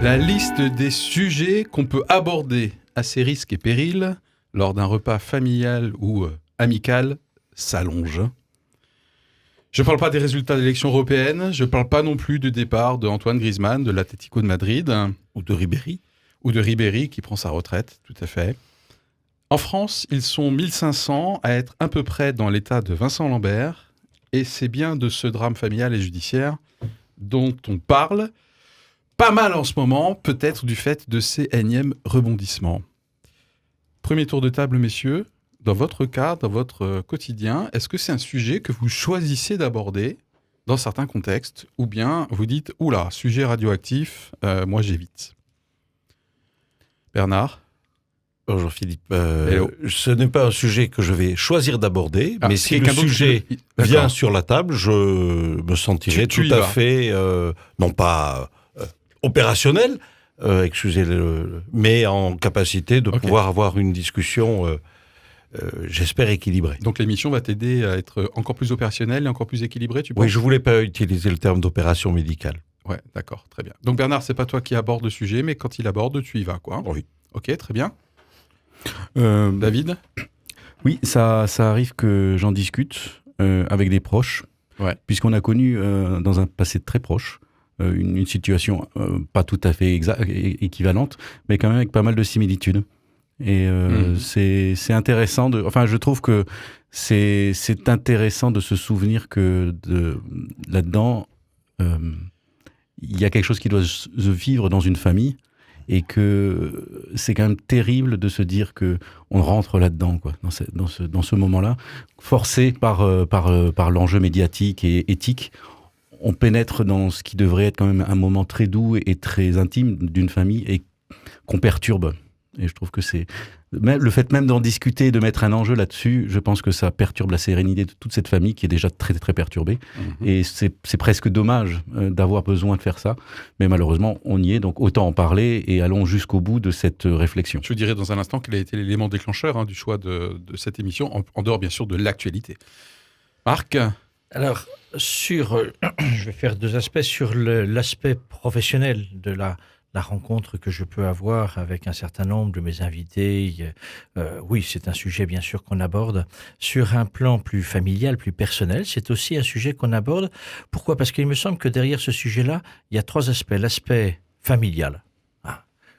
La liste des sujets qu'on peut aborder à ses risques et périls lors d'un repas familial ou amical s'allonge. Je ne parle pas des résultats de l'élection européenne, je ne parle pas non plus du départ de Antoine Griezmann de l'Atlético de Madrid. Ou de Ribéry. Ou de Ribéry qui prend sa retraite, tout à fait. En France, ils sont 1500 à être à peu près dans l'état de Vincent Lambert, et c'est bien de ce drame familial et judiciaire dont on parle pas mal en ce moment, peut-être du fait de ces énièmes rebondissements. Premier tour de table, messieurs. Dans votre cas, dans votre quotidien, est-ce que c'est un sujet que vous choisissez d'aborder dans certains contextes, ou bien vous dites « Oula, sujet radioactif, moi j'évite ». Bernard? Jean-Philippe, ce n'est pas un sujet que je vais choisir d'aborder, mais si le sujet vient sur la table, je me sentirai tout à fait, non pas opérationnel, excusez-le, mais en capacité de pouvoir avoir une discussion, j'espère, équilibrée. Donc l'émission va t'aider à être encore plus opérationnelle et encore plus équilibrée, tu penses? Oui, je ne voulais pas utiliser le terme d'opération médicale. Ouais, d'accord, très bien. Donc Bernard, c'est pas toi qui aborde le sujet, mais quand il aborde, tu y vas, quoi. Oui. Ok, très bien. David? Oui, ça arrive que j'en discute avec des proches, puisqu'on a connu dans un passé très proche une situation pas tout à fait équivalente, mais quand même avec pas mal de similitudes. Et c'est intéressant je trouve que c'est intéressant de se souvenir que là-dedans, il y a quelque chose qui doit se vivre dans une famille, et que c'est quand même terrible de se dire que on rentre là-dedans, quoi, dans ce moment-là, forcé par l'enjeu médiatique et éthique. On pénètre dans ce qui devrait être quand même un moment très doux et très intime d'une famille, et qu'on perturbe. Et je trouve que c'est le fait même d'en discuter, de mettre un enjeu là-dessus, je pense que ça perturbe la sérénité de toute cette famille qui est déjà très très perturbée. Et c'est presque dommage d'avoir besoin de faire ça, mais malheureusement on y est, donc autant en parler et allons jusqu'au bout de cette réflexion. Je dirais dans un instant quel a été l'élément déclencheur du choix de cette émission, en dehors bien sûr de l'actualité. Marc? Alors, je vais faire deux aspects sur l'aspect professionnel de la rencontre que je peux avoir avec un certain nombre de mes invités. Oui, c'est un sujet bien sûr qu'on aborde. Sur un plan plus familial, plus personnel, c'est aussi un sujet qu'on aborde. Pourquoi? Parce qu'il me semble que derrière ce sujet-là, il y a trois aspects. L'aspect familial.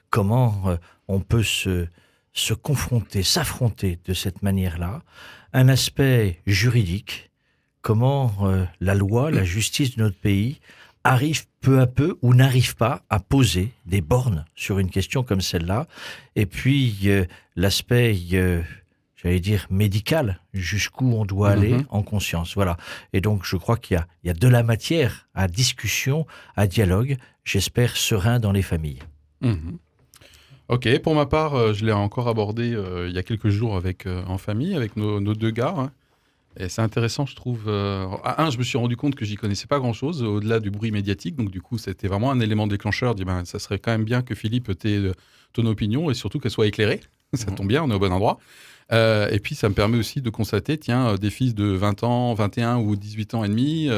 Comment on peut se confronter, s'affronter de cette manière-là. Un aspect juridique. Comment la loi, la justice de notre pays arrive peu à peu ou n'arrive pas à poser des bornes sur une question comme celle-là. Et puis l'aspect, j'allais dire, médical, jusqu'où on doit aller en conscience. Voilà. Et donc je crois qu'il y a de la matière à discussion, à dialogue, j'espère serein dans les familles. Ok, pour ma part, je l'ai encore abordé il y a quelques jours en famille, avec nos deux gars. Et c'est intéressant, je trouve. Je me suis rendu compte que j'y connaissais pas grand-chose, au-delà du bruit médiatique. Donc, du coup, c'était vraiment un élément déclencheur. Ça serait quand même bien que Philippe t'ait ton opinion et surtout qu'elle soit éclairée. Ça tombe bien, on est au bon endroit. Et puis, ça me permet aussi de constater, des fils de 20 ans, 21 ou 18 ans et demi,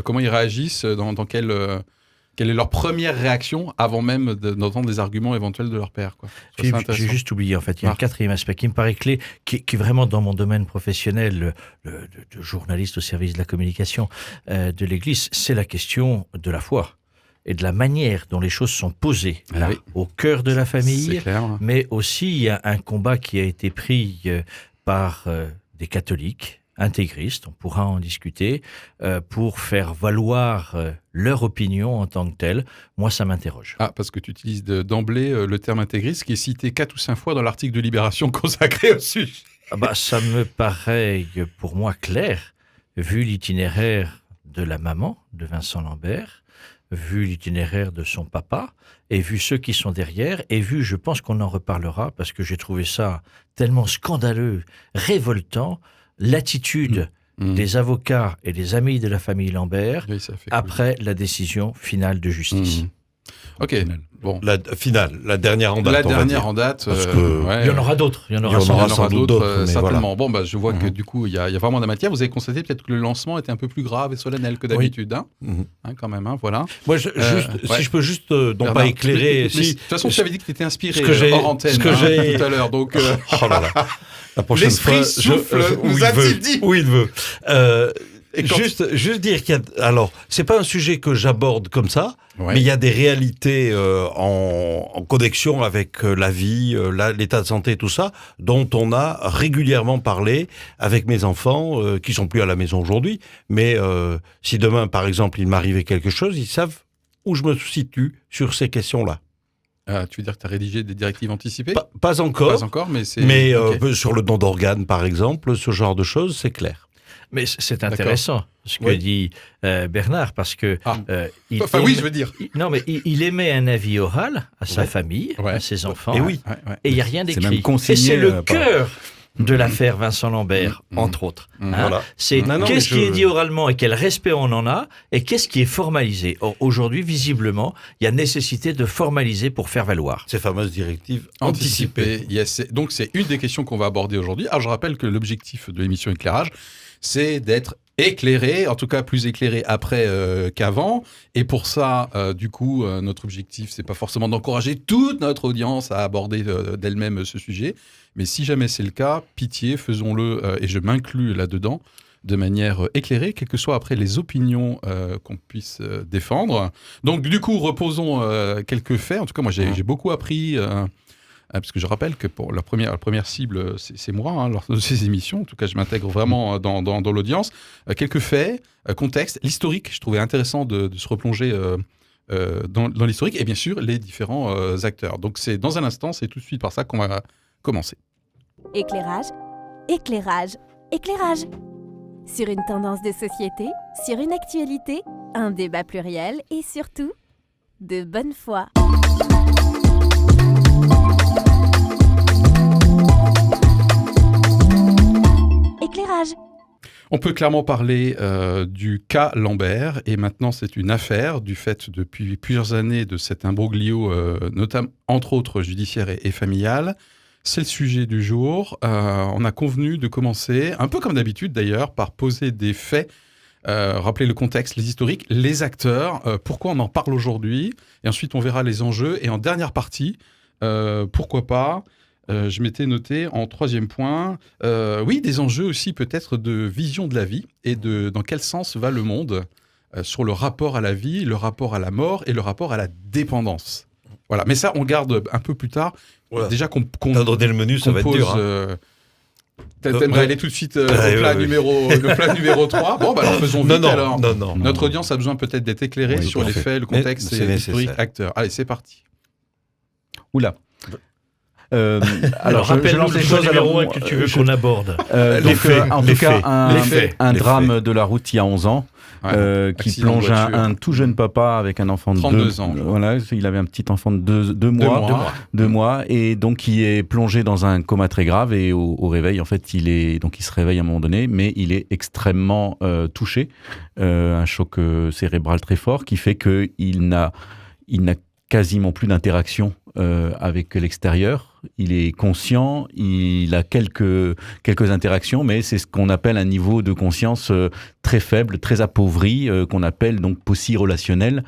comment ils réagissent, quelle est leur première réaction avant même d'entendre des arguments éventuels de leur père, quoi. J'ai juste oublié, en fait, il y a un quatrième aspect qui me paraît clé, qui est vraiment dans mon domaine professionnel, de journaliste au service de la communication de l'Église, c'est la question de la foi et de la manière dont les choses sont posées au cœur de la famille, mais aussi il y a un combat qui a été pris par des catholiques, intégristes, on pourra en discuter, pour faire valoir leur opinion en tant que telle. Moi, ça m'interroge. Parce que tu utilises d'emblée le terme intégriste, qui est cité 4 ou 5 fois dans l'article de Libération consacré au sujet. Ça me paraît, pour moi, clair, vu l'itinéraire de la maman de Vincent Lambert, vu l'itinéraire de son papa, et vu ceux qui sont derrière, et vu, je pense qu'on en reparlera, parce que j'ai trouvé ça tellement scandaleux, révoltant, l'attitude des avocats et des amis de la famille Lambert après la décision finale de justice. Ok, bon. La dernière en date. La dernière en date. Il y en aura d'autres. Il y en aura sans doute d'autres, certainement. Voilà. Bon, je vois que du coup, il y a vraiment de la matière. Vous avez constaté peut-être que le lancement était un peu plus grave et solennel que d'habitude, quand même, voilà. Moi, si je peux juste, non pas éclairer... De toute façon, tu avais dit que tu étais inspiré hors antenne tout à l'heure, donc... Oh là là. La prochaine fois, nous a-t-il dit ? Où il veut. Juste dire qu'il y a... Alors, c'est pas un sujet que j'aborde comme ça, mais il y a des réalités en connexion avec la vie, l'état de santé, tout ça, dont on a régulièrement parlé avec mes enfants, qui sont plus à la maison aujourd'hui. Mais si demain, par exemple, il m'arrivait quelque chose, ils savent où je me situe sur ces questions-là. Tu veux dire que tu as rédigé des directives anticipées ? Pas encore. Pas encore, mais c'est... Mais sur le don d'organes, par exemple, ce genre de choses, c'est clair. Mais c'est intéressant ce que dit Bernard, parce que... il émet un avis oral à sa famille, à ses enfants, et il n'y a rien d'écrit. Et c'est le cœur de l'affaire Vincent Lambert, entre autres. Voilà. C'est qu'est-ce qui est dit oralement et quel respect on en a, et qu'est-ce qui est formalisé. Or, aujourd'hui, visiblement, il y a nécessité de formaliser pour faire valoir. Ces fameuses directives anticipées. Yes. Donc, c'est une des questions qu'on va aborder aujourd'hui. Alors, je rappelle que l'objectif de l'émission Éclairage, c'est d'être éclairé, en tout cas plus éclairé après qu'avant. Et pour ça, du coup, notre objectif, c'est pas forcément d'encourager toute notre audience à aborder d'elle-même ce sujet. Mais si jamais c'est le cas, pitié, faisons-le, et je m'inclus là-dedans, de manière éclairée, quelles que soient après les opinions qu'on puisse défendre. Donc, du coup, reposons quelques faits. En tout cas, moi, j'ai beaucoup appris... parce que je rappelle que pour la première cible, c'est moi, lors de ces émissions. En tout cas, je m'intègre vraiment dans l'audience. Quelques faits, contexte, l'historique. Je trouvais intéressant de se replonger dans l'historique. Et bien sûr, les différents acteurs. Donc, c'est dans un instant, c'est tout de suite par ça qu'on va commencer. Éclairage, éclairage, éclairage. Sur une tendance de société, sur une actualité, un débat pluriel et surtout, de bonne foi. Éclairage. On peut clairement parler du cas Lambert, et maintenant c'est une affaire du fait depuis plusieurs années de cet imbroglio, notamment entre autres judiciaire et familial. C'est le sujet du jour. On a convenu de commencer, un peu comme d'habitude d'ailleurs, par poser des faits, rappeler le contexte, les historiques, les acteurs, pourquoi on en parle aujourd'hui, et ensuite on verra les enjeux. Et en dernière partie, pourquoi pas, je m'étais noté en troisième point, des enjeux aussi peut-être de vision de la vie et dans quel sens va le monde sur le rapport à la vie, le rapport à la mort et le rapport à la dépendance. Voilà, mais ça on garde un peu plus tard. Voilà. Déjà qu'on donné le menu, ça va être dur. T'aimerais aller tout de suite au plat numéro 3. Bon, alors faisons vite alors. Non. Notre audience a besoin peut-être d'être éclairée sur les faits, le contexte et l'historique acteur. Allez, c'est parti. Oula. Alors, rappelle-nous les choses numéro 1 que tu veux qu'on aborde. Les faits. Un drame de la route il y a 11 ans. Qui plonge un tout jeune papa avec un enfant de 32 ans. Voilà, il avait un petit enfant de 2 mois, et donc qui est plongé dans un coma très grave, et au réveil, en fait, il se réveille à un moment donné, mais il est extrêmement touché, un choc cérébral très fort qui fait qu'il n'a quasiment plus d'interaction avec l'extérieur. Il est conscient, il a quelques interactions, mais c'est ce qu'on appelle un niveau de conscience très faible, très appauvri, qu'on appelle donc possi-relationnel.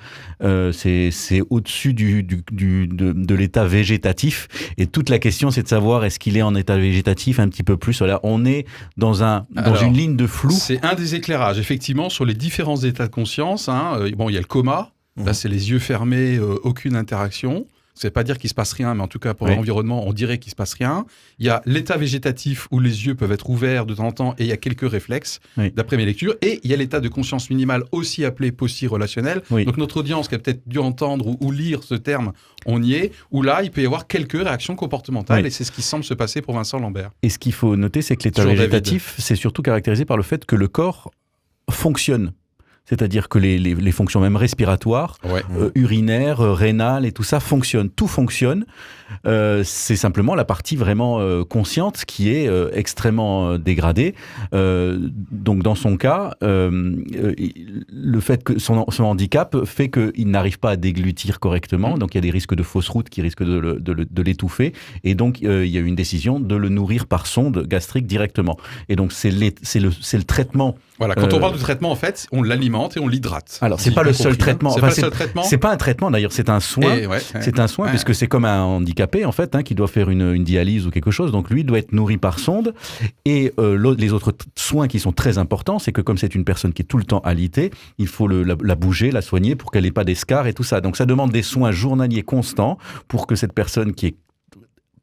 C'est au-dessus de l'état végétatif. Et toute la question, c'est de savoir est-ce qu'il est en état végétatif un petit peu plus. Voilà, on est dans une ligne de flou. C'est un des éclairages, effectivement, sur les différents états de conscience. Il y a le coma. Là, c'est les yeux fermés, aucune interaction. Ça ne veut pas dire qu'il ne se passe rien, mais en tout cas, pour l'environnement, on dirait qu'il ne se passe rien. Il y a l'état végétatif où les yeux peuvent être ouverts de temps en temps et il y a quelques réflexes, d'après mes lectures. Et il y a l'état de conscience minimale, aussi appelé possi-relationnel. Donc, notre audience qui a peut-être dû entendre ou lire ce terme, on y est, où là, il peut y avoir quelques réactions comportementales, et c'est ce qui semble se passer pour Vincent Lambert. Et ce qu'il faut noter, c'est que l'état végétatif, c'est surtout caractérisé par le fait que le corps fonctionne. C'est-à-dire que les fonctions même respiratoires, urinaires, rénales et tout ça fonctionne. Tout fonctionne. C'est simplement la partie vraiment consciente qui est extrêmement dégradée. Donc dans son cas, le fait que son handicap fait qu'il n'arrive pas à déglutir correctement. Donc il y a des risques de fausse route qui risquent de l'étouffer. Et donc il y a eu une décision de le nourrir par sonde gastrique directement. Et donc c'est le traitement. Voilà, quand on parle de traitement, en fait, on l'alimente et on l'hydrate. Alors, c'est pas le seul traitement. C'est pas le seul traitement. C'est pas un traitement, d'ailleurs, c'est un soin. C'est un soin, puisque c'est comme un handicapé, en fait, qui doit faire une dialyse ou quelque chose. Donc, lui doit être nourri par sonde. Et les autres soins qui sont très importants, c'est que comme c'est une personne qui est tout le temps alitée, il faut la bouger, la soigner pour qu'elle n'ait pas d'escarres et tout ça. Donc, ça demande des soins journaliers constants pour que cette personne qui est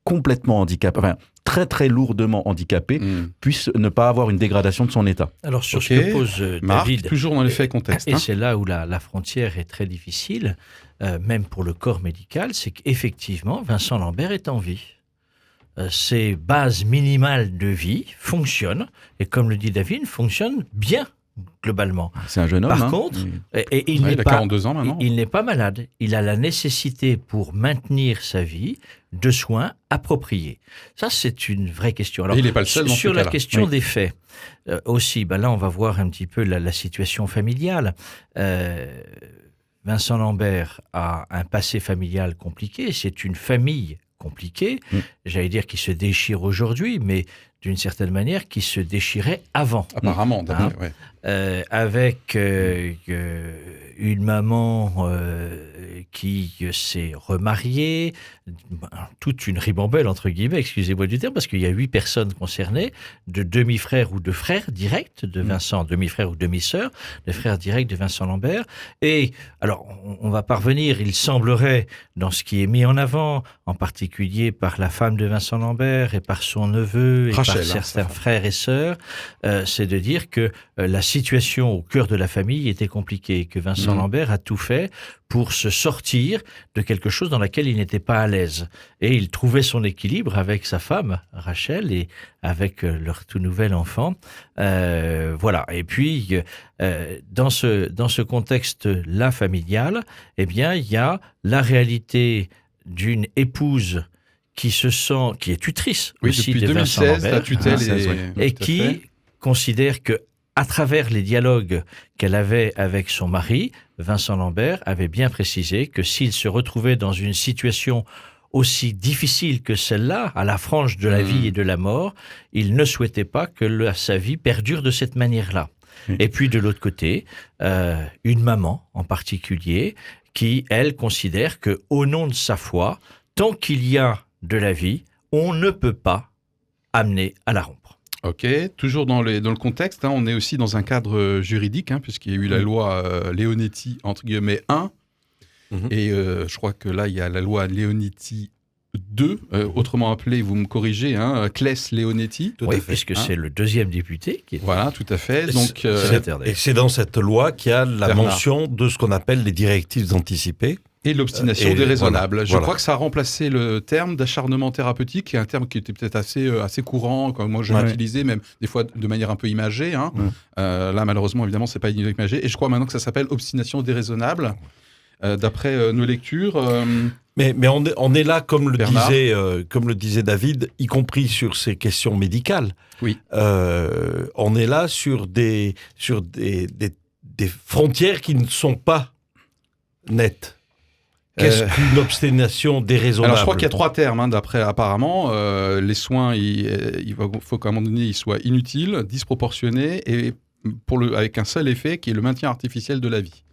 complètement handicapée, enfin, très très lourdement handicapé, puisse ne pas avoir une dégradation de son état. Alors sur ce que pose David, toujours dans les faits et contexte. Et c'est là où la frontière est très difficile, même pour le corps médical, c'est qu'effectivement, Vincent Lambert est en vie. Ses bases minimales de vie fonctionnent, et comme le dit David, fonctionnent bien. Globalement. C'est un jeune homme. Par contre, il a 42 ans maintenant. Il n'est pas malade. Il a la nécessité pour maintenir sa vie de soins appropriés. Ça, c'est une vraie question. Alors, il n'est pas le seul sur la question des faits aussi, là, on va voir un petit peu la situation familiale. Vincent Lambert a un passé familial compliqué. C'est une famille compliquée. J'allais dire qui se déchire aujourd'hui, mais d'une certaine manière, qui se déchirait avant. Apparemment, avec une maman qui s'est remariée, toute une ribambelle, entre guillemets, excusez-moi du terme, parce qu'il y a 8 personnes concernées, de demi-frères ou de frères directs de Vincent, demi-frères ou demi-sœurs, de frères directs de Vincent Lambert. Et alors, on va parvenir, il semblerait, dans ce qui est mis en avant, en particulier par la femme de Vincent Lambert et par son neveu et Rachel, par certains frères et sœurs, c'est de dire que la situation au cœur de la famille était compliquée, que Vincent Lambert a tout fait pour se sortir de quelque chose dans laquelle il n'était pas à l'aise. Et il trouvait son équilibre avec sa femme, Rachel, et avec leur tout nouvel enfant. Voilà. Et puis, dans ce contexte-là familial, eh bien, il y a la réalité d'une épouse qui est tutrice aussi de Vincent Lambert. La tutelle et qui considère que à travers les dialogues qu'elle avait avec son mari, Vincent Lambert avait bien précisé que s'il se retrouvait dans une situation aussi difficile que celle-là, à la frange de la vie et de la mort, il ne souhaitait pas que sa vie perdure de cette manière-là. Et puis de l'autre côté, une maman en particulier, qui, elle, considère que au nom de sa foi, tant qu'il y a de la vie, on ne peut pas amener à la rompre. Ok, toujours dans le contexte, on est aussi dans un cadre juridique, puisqu'il y a eu la loi Leonetti, entre guillemets, 1, et je crois que là, il y a la loi Leonetti 2, autrement appelée, vous me corrigez, Claes-Leonetti. Oui, puisque c'est le deuxième député qui est... Voilà, tout à fait. Donc, et c'est dans cette loi qu'il y a la mention de ce qu'on appelle les directives anticipées. Et l'obstination déraisonnable. Je crois que ça a remplacé le terme d'acharnement thérapeutique, qui est un terme qui était peut-être assez courant, comme moi je l'utilisais, même des fois de manière un peu imagée. Là, malheureusement, évidemment, c'est pas imagé. Et je crois maintenant que ça s'appelle obstination déraisonnable, d'après nos lectures. Mais on est là, comme le disait David, y compris sur ces questions médicales. Oui. On est là sur des frontières qui ne sont pas nettes. Qu'est-ce qu'une obstination déraisonnable ? Alors, je crois qu'il y a 3 termes, d'après apparemment. Les soins, il faut qu'à un moment donné, ils soient inutiles, disproportionnés, et avec un seul effet, qui est le maintien artificiel de la vie.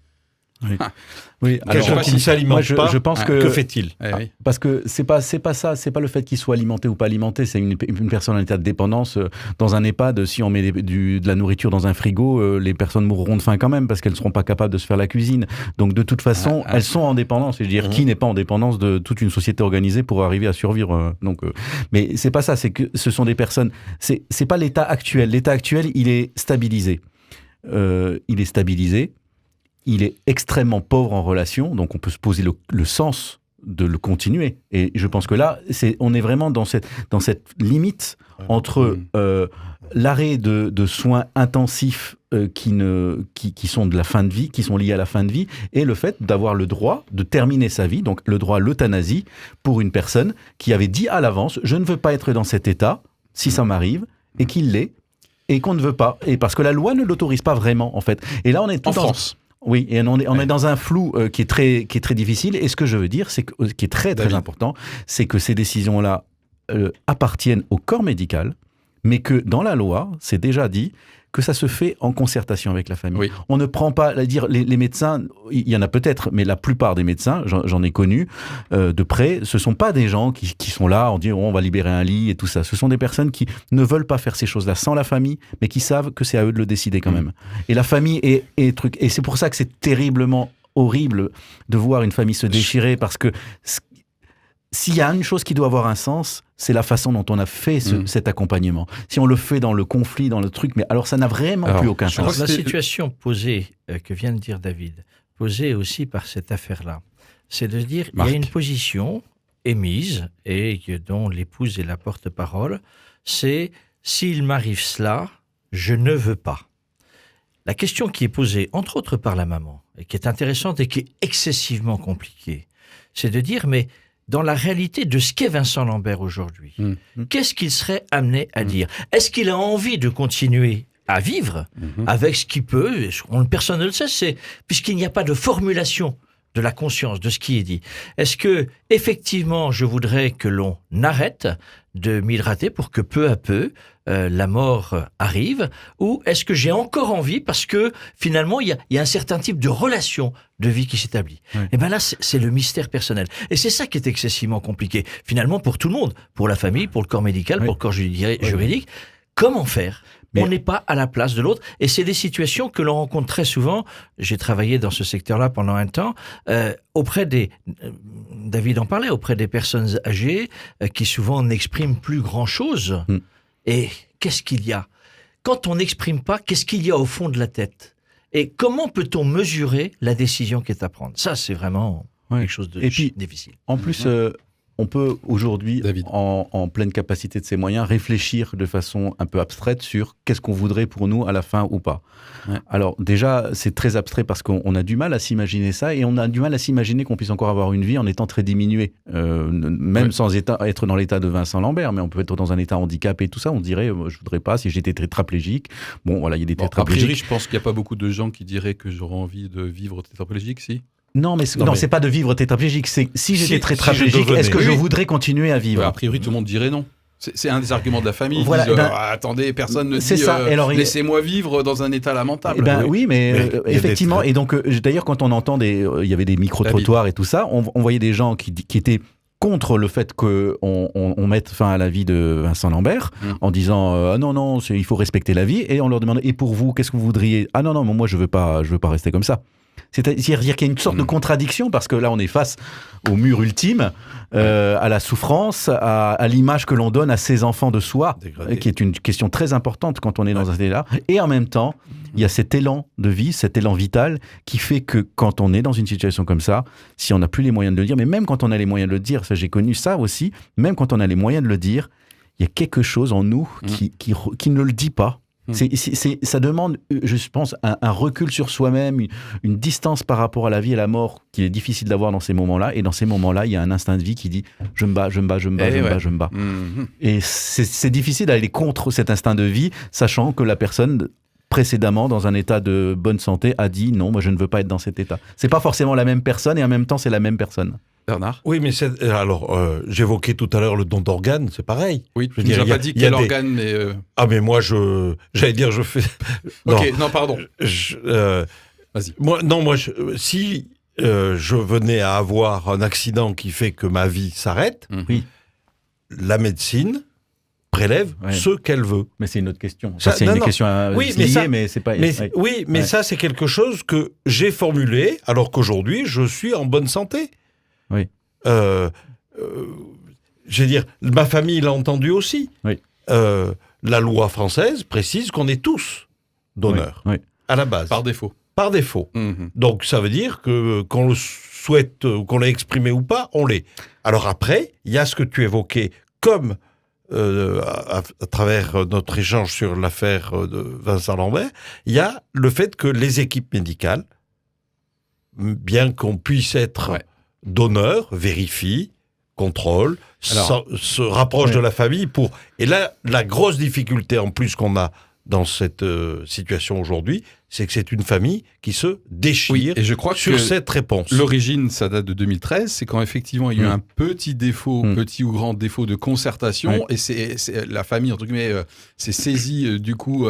Oui. Quelqu'un qui ne s'alimente pas, je pense que fait-il ? Parce que c'est pas ça, c'est pas le fait qu'il soit alimenté ou pas alimenté, c'est une personne en état de dépendance. Dans un EHPAD, si on met de la nourriture dans un frigo, les personnes mourront de faim quand même parce qu'elles ne seront pas capables de se faire la cuisine. Donc de toute façon, elles sont en dépendance. Je veux dire, qui n'est pas en dépendance de toute une société organisée pour arriver à survivre mais c'est pas ça, c'est que ce sont des personnes. C'est pas l'état actuel. L'état actuel, il est stabilisé. Il est extrêmement pauvre en relation, donc on peut se poser le sens de le continuer. Et je pense que là, on est vraiment dans cette limite entre l'arrêt de soins intensifs qui sont de la fin de vie, qui sont liés à la fin de vie, et le fait d'avoir le droit de terminer sa vie, donc le droit à l'euthanasie pour une personne qui avait dit à l'avance, je ne veux pas être dans cet état, si ça m'arrive, et qu'il l'est, et qu'on ne veut pas. Et parce que la loi ne l'autorise pas vraiment, en fait. Et là, on est tout en France. Oui, et on est dans un flou qui est très difficile. Et ce que je veux dire, c'est que, qui est très important, c'est que ces décisions-là appartiennent au corps médical, mais que dans la loi, c'est déjà dit que ça se fait en concertation avec la famille. Oui. On ne prend pas, les médecins, il y en a peut-être, mais la plupart des médecins, j'en ai connu de près, ce ne sont pas des gens qui sont là en disant on va libérer un lit et tout ça. Ce sont des personnes qui ne veulent pas faire ces choses-là sans la famille, mais qui savent que c'est à eux de le décider quand même. Et la famille est truc. Et c'est pour ça que c'est terriblement horrible de voir une famille se déchirer, parce que s'il y a une chose qui doit avoir un sens, c'est la façon dont on a fait cet accompagnement. Si on le fait dans le conflit, dans le truc, mais alors ça n'a vraiment plus aucun sens. La situation posée, que vient de dire David, posée aussi par cette affaire-là, c'est de se dire, il y a une position émise, et dont l'épouse est la porte-parole, c'est « s'il m'arrive cela, je ne veux pas ». La question qui est posée, entre autres par la maman, et qui est intéressante et qui est excessivement compliquée, c'est de dire, mais dans la réalité de ce qu'est Vincent Lambert aujourd'hui, qu'est-ce qu'il serait amené à dire ? Est-ce qu'il a envie de continuer à vivre avec ce qu'il peut ? Personne ne le sait, puisqu'il n'y a pas de formulation de la conscience, de ce qui est dit. Est-ce que, effectivement, je voudrais que l'on arrête de m'hydrater pour que peu à peu, la mort arrive, ou est-ce que j'ai encore envie parce que, finalement, il y a un certain type de relation de vie qui s'établit. Et bien là, c'est le mystère personnel. Et c'est ça qui est excessivement compliqué, finalement, pour tout le monde, pour la famille, pour le corps médical, pour le corps juridique. Comment faire ? On n'est pas à la place de l'autre. Et c'est des situations que l'on rencontre très souvent. J'ai travaillé dans ce secteur-là pendant un temps, auprès David en parlait, auprès des personnes âgées qui souvent n'expriment plus grand-chose. Et qu'est-ce qu'il y a ? Quand on n'exprime pas, qu'est-ce qu'il y a au fond de la tête ? Et comment peut-on mesurer la décision qui est à prendre ? Ça, c'est vraiment quelque chose de difficile. En plus, on peut aujourd'hui, en pleine capacité de ses moyens, réfléchir de façon un peu abstraite sur qu'est-ce qu'on voudrait pour nous à la fin ou pas. Alors déjà, c'est très abstrait parce qu'on a du mal à s'imaginer ça, et on a du mal à s'imaginer qu'on puisse encore avoir une vie en étant très diminué, même sans être dans l'état de Vincent Lambert, mais on peut être dans un état handicapé et tout ça. On dirait, je voudrais pas si j'étais tétraplégique. Bon, voilà, il y a des tétraplégiques. A priori, je pense qu'il n'y a pas beaucoup de gens qui diraient que j'aurais envie de vivre tétraplégique, si. Non, mais c'est pas de vivre tétraplégique. C'est si j'étais tétraplégique, est-ce que je voudrais continuer à vivre ? A priori, tout le monde dirait non. C'est un des arguments de la famille. Voilà, disent, attendez, personne ne dit laissez-moi vivre dans un état lamentable. Oui, mais effectivement. Et donc, d'ailleurs, quand on entend il y avait des micro-trottoirs et tout ça, on voyait des gens qui étaient contre le fait qu'on mette fin à la vie de Vincent Lambert, en disant non, il faut respecter la vie. Et on leur demandait, et pour vous, qu'est-ce que vous voudriez ? Ah non, moi je veux pas rester comme ça. C'est-à-dire qu'il y a une sorte de contradiction, parce que là, on est face au mur ultime, à la souffrance, à l'image que l'on donne à ses enfants de soi, qui est une question très importante quand on est dans un état-là. Et en même temps, il y a cet élan de vie, cet élan vital, qui fait que quand on est dans une situation comme ça, si on n'a plus les moyens de le dire, mais même quand on a les moyens de le dire, ça j'ai connu ça aussi, même quand on a les moyens de le dire, il y a quelque chose en nous qui ne le dit pas. Ça demande, je pense, un recul sur soi-même, une distance par rapport à la vie et la mort qu'il est difficile d'avoir dans ces moments-là. Et dans ces moments-là, il y a un instinct de vie qui dit « je me bats, je me bats, je me bats, je me bats ». Et c'est difficile d'aller contre cet instinct de vie, sachant que la personne précédemment, dans un état de bonne santé, a dit « non, moi je ne veux pas être dans cet état ». C'est pas forcément la même personne, et en même temps, c'est la même personne. Bernard ? Oui, mais j'évoquais tout à l'heure le don d'organes, c'est pareil. Oui, tu n'as pas dit quel organe, mais... Ah, mais moi, j'allais dire, je fais... non, pardon. Vas-y. Si je venais à avoir un accident qui fait que ma vie s'arrête, la médecine prélève ce qu'elle veut. Mais c'est une autre question. Ça, c'est une question liée, mais c'est pas... Mais ça, c'est quelque chose que j'ai formulé, alors qu'aujourd'hui, je suis en bonne santé. Oui. Je veux dire, ma famille l'a entendu aussi. Oui. La loi française précise qu'on est tous donneurs, à la base. Par défaut. par défaut. Donc ça veut dire que qu'on le souhaite, qu'on l'ait exprimé ou pas, on l'est. Alors après, il y a ce que tu évoquais comme à travers notre échange sur l'affaire de Vincent Lambert, il y a le fait que les équipes médicales, bien qu'on puisse être donneur, vérifie, contrôle, se rapproche de la famille pour... Et là, la grosse difficulté en plus qu'on a dans cette situation aujourd'hui, c'est que c'est une famille qui se déchire et je crois sur que cette réponse. L'origine, ça date de 2013, c'est quand effectivement il y a eu un petit défaut, petit ou grand défaut de concertation, et c'est la famille, entre guillemets, s'est saisie du coup,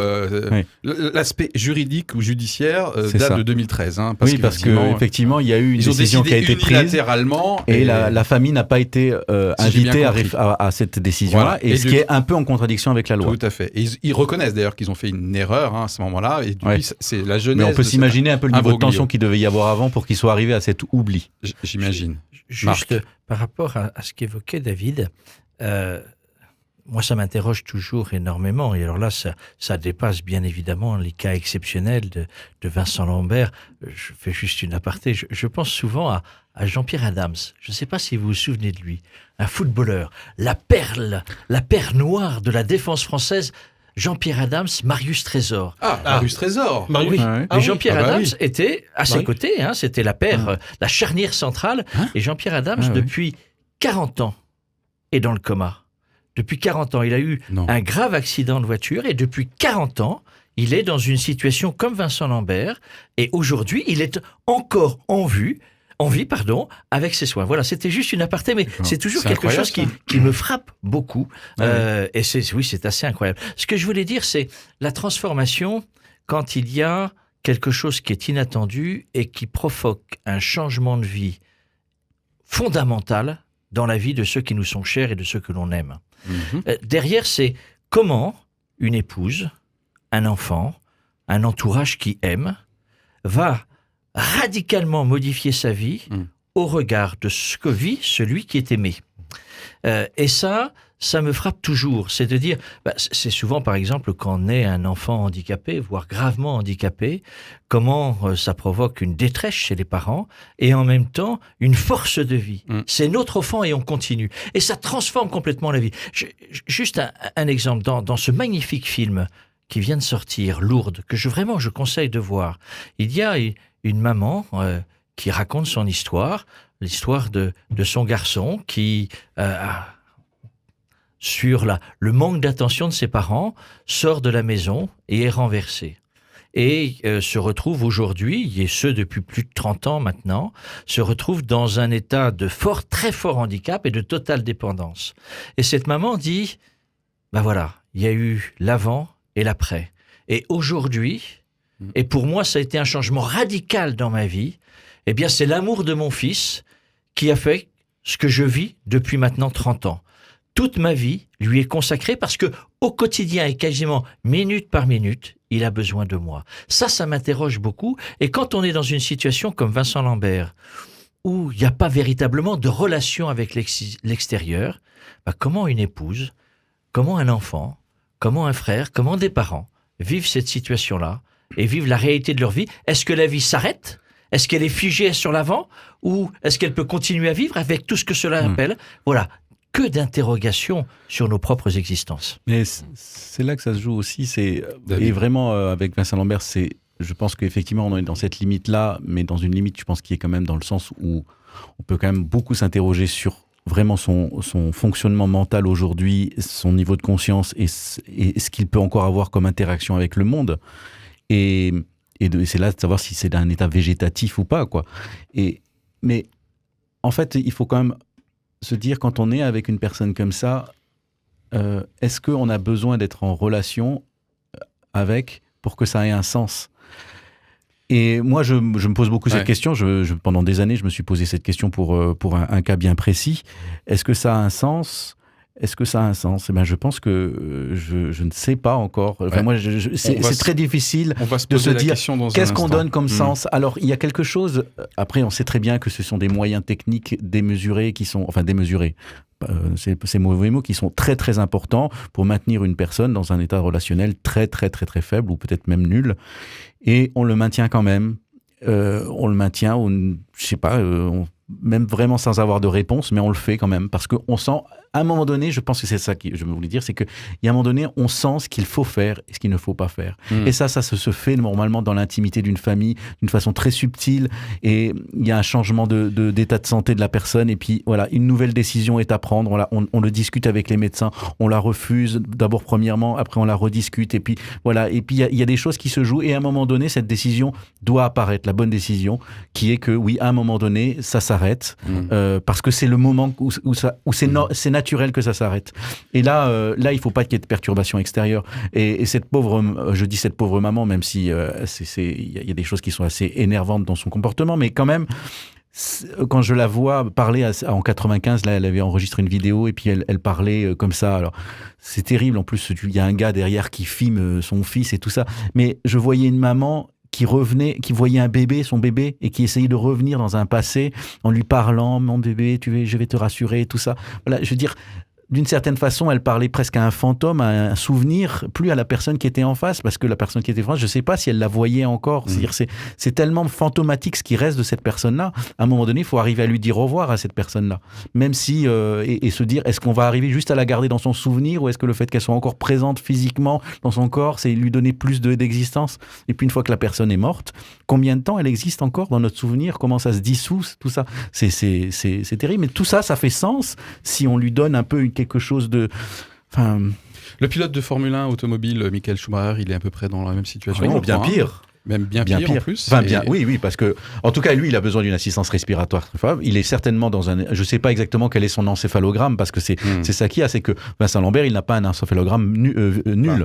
l'aspect juridique ou judiciaire date de 2013. Parce qu'effectivement, il y a eu une décision qui a été prise unilatéralement. Et la famille n'a pas été invitée à cette décision-là, et ce qui est un peu en contradiction avec la loi. Tout à fait. Et ils reconnaissent d'ailleurs qu'ils ont fait une erreur à ce moment-là, et depuis, c'est la jeunesse. Mais on peut s'imaginer un peu le niveau de tension qu'il devait y avoir avant pour qu'il soit arrivé à cet oubli. J'imagine. Juste par rapport à ce qu'évoquait David, moi ça m'interroge toujours énormément. Et alors là, ça dépasse bien évidemment les cas exceptionnels de Vincent Lambert. Je fais juste une aparté. Je pense souvent à Jean-Pierre Adams. Je ne sais pas si vous vous souvenez de lui. Un footballeur, la perle noire de la défense française. Jean-Pierre Adams, Marius Trésor. Marius Trésor. Oui. Mais Jean-Pierre Adams était à ses côtés, c'était la paire, la charnière centrale. Et Jean-Pierre Adams, depuis 40 ans, est dans le coma. Depuis 40 ans, il a eu un grave accident de voiture et depuis 40 ans, il est dans une situation comme Vincent Lambert. Et aujourd'hui, il est encore en vie, avec ses soins. Voilà, c'était juste une aparté, mais c'est toujours quelque chose qui me frappe beaucoup. Et c'est assez incroyable. Ce que je voulais dire, c'est la transformation quand il y a quelque chose qui est inattendu et qui provoque un changement de vie fondamental dans la vie de ceux qui nous sont chers et de ceux que l'on aime. Derrière, c'est comment une épouse, un enfant, un entourage qui aime, va radicalement modifier sa vie au regard de ce que vit celui qui est aimé. Et ça me frappe toujours. C'est de dire, c'est souvent par exemple quand naît un enfant handicapé, voire gravement handicapé, comment ça provoque une détresse chez les parents et en même temps une force de vie. C'est notre enfant et on continue. Et ça transforme complètement la vie. Juste un exemple, dans ce magnifique film qui vient de sortir, Lourdes, que je conseille de voir, il y a une maman qui raconte son histoire, l'histoire de son garçon qui, sur le manque d'attention de ses parents, sort de la maison et est renversé. Et se retrouve aujourd'hui, et ce depuis plus de 30 ans maintenant, se retrouve dans un état de très fort handicap et de totale dépendance. Et cette maman dit, voilà, il y a eu l'avant et l'après. Et aujourd'hui, et pour moi, ça a été un changement radical dans ma vie. Eh bien, c'est l'amour de mon fils qui a fait ce que je vis depuis maintenant 30 ans. Toute ma vie lui est consacrée parce que au quotidien et quasiment minute par minute, il a besoin de moi. Ça m'interroge beaucoup. Et quand on est dans une situation comme Vincent Lambert, où il n'y a pas véritablement de relation avec l'extérieur, comment une épouse, comment un enfant, comment un frère, comment des parents vivent cette situation-là et vivent la réalité de leur vie? Est-ce que la vie s'arrête? Est-ce qu'elle est figée sur l'avant? Ou est-ce qu'elle peut continuer à vivre avec tout ce que cela appelle? Voilà, que d'interrogations sur nos propres existences. Mais c'est là que ça se joue aussi. Et vraiment, avec Vincent Lambert, je pense qu'effectivement, on est dans cette limite-là, mais dans une limite, je pense, qui est quand même dans le sens où on peut quand même beaucoup s'interroger sur vraiment son fonctionnement mental aujourd'hui, son niveau de conscience et ce qu'il peut encore avoir comme interaction avec le monde. Et c'est là de savoir si c'est d'un état végétatif ou pas, quoi. Mais en fait, il faut quand même se dire, quand on est avec une personne comme ça, est-ce qu'on a besoin d'être en relation avec pour que ça ait un sens? Et moi, je me pose beaucoup cette question. Pendant des années, je me suis posé cette question pour un cas bien précis. Est-ce que ça a un sens? Est-ce que ça a un sens? Je pense que je ne sais pas encore. Enfin, moi, c'est très difficile de se dire qu'est-ce qu'on donne comme sens. Alors, il y a quelque chose. Après, on sait très bien que ce sont des moyens techniques démesurés qui sont, enfin démesurés. ces mauvais mots qui sont très très importants pour maintenir une personne dans un état relationnel très très très très faible ou peut-être même nul. Et on le maintient quand même. On le maintient, je sais pas, même vraiment sans avoir de réponse, mais on le fait quand même parce qu'on sent, à un moment donné, je pense que c'est ça que je voulais dire, c'est qu'il y a un moment donné, on sent ce qu'il faut faire et ce qu'il ne faut pas faire. Et ça se fait normalement dans l'intimité d'une famille, d'une façon très subtile, et il y a un changement d'état de santé de la personne, et puis voilà, une nouvelle décision est à prendre, on le discute avec les médecins, on la refuse d'abord premièrement, après on la rediscute, et puis voilà, et puis il y a des choses qui se jouent, et à un moment donné, cette décision doit apparaître, la bonne décision, qui est que oui, à un moment donné, ça s'arrête, parce que c'est le moment où c'est naturel que ça s'arrête. Et là, il faut pas qu'il y ait de perturbations extérieures. Et cette pauvre maman, même si il y a des choses qui sont assez énervantes dans son comportement, mais quand même, quand je la vois parler en 95, là, elle avait enregistré une vidéo et puis elle parlait comme ça. Alors, c'est terrible. En plus, il y a un gars derrière qui filme son fils et tout ça. Mais je voyais une maman qui voyait son bébé, et qui essayait de revenir dans un passé en lui parlant, mon bébé, je vais te rassurer, tout ça. Voilà, je veux dire, d'une certaine façon, elle parlait presque à un fantôme, à un souvenir, plus à la personne qui était en face, parce que la personne qui était en face, je ne sais pas si elle la voyait encore. C'est-à-dire, c'est tellement fantomatique ce qui reste de cette personne-là. À un moment donné, il faut arriver à lui dire au revoir à cette personne-là. Même si, et se dire, est-ce qu'on va arriver juste à la garder dans son souvenir, ou est-ce que le fait qu'elle soit encore présente physiquement dans son corps, c'est lui donner plus d'existence? Et puis, une fois que la personne est morte, combien de temps elle existe encore dans notre souvenir? Comment ça se dissout? Tout ça, c'est terrible. Mais tout ça, ça fait sens si on lui donne un peu quelque chose de... Enfin... Le pilote de Formule 1 automobile, Michael Schumacher, il est à peu près dans la même situation. Non, bien pire. Même bien pire en plus. Enfin, oui, parce que, en tout cas, lui, il a besoin d'une assistance respiratoire très faible. Il est certainement dans je sais pas exactement quel est son encéphalogramme, parce que c'est ça qu'il y a, c'est que Vincent Lambert, il n'a pas un encéphalogramme nul,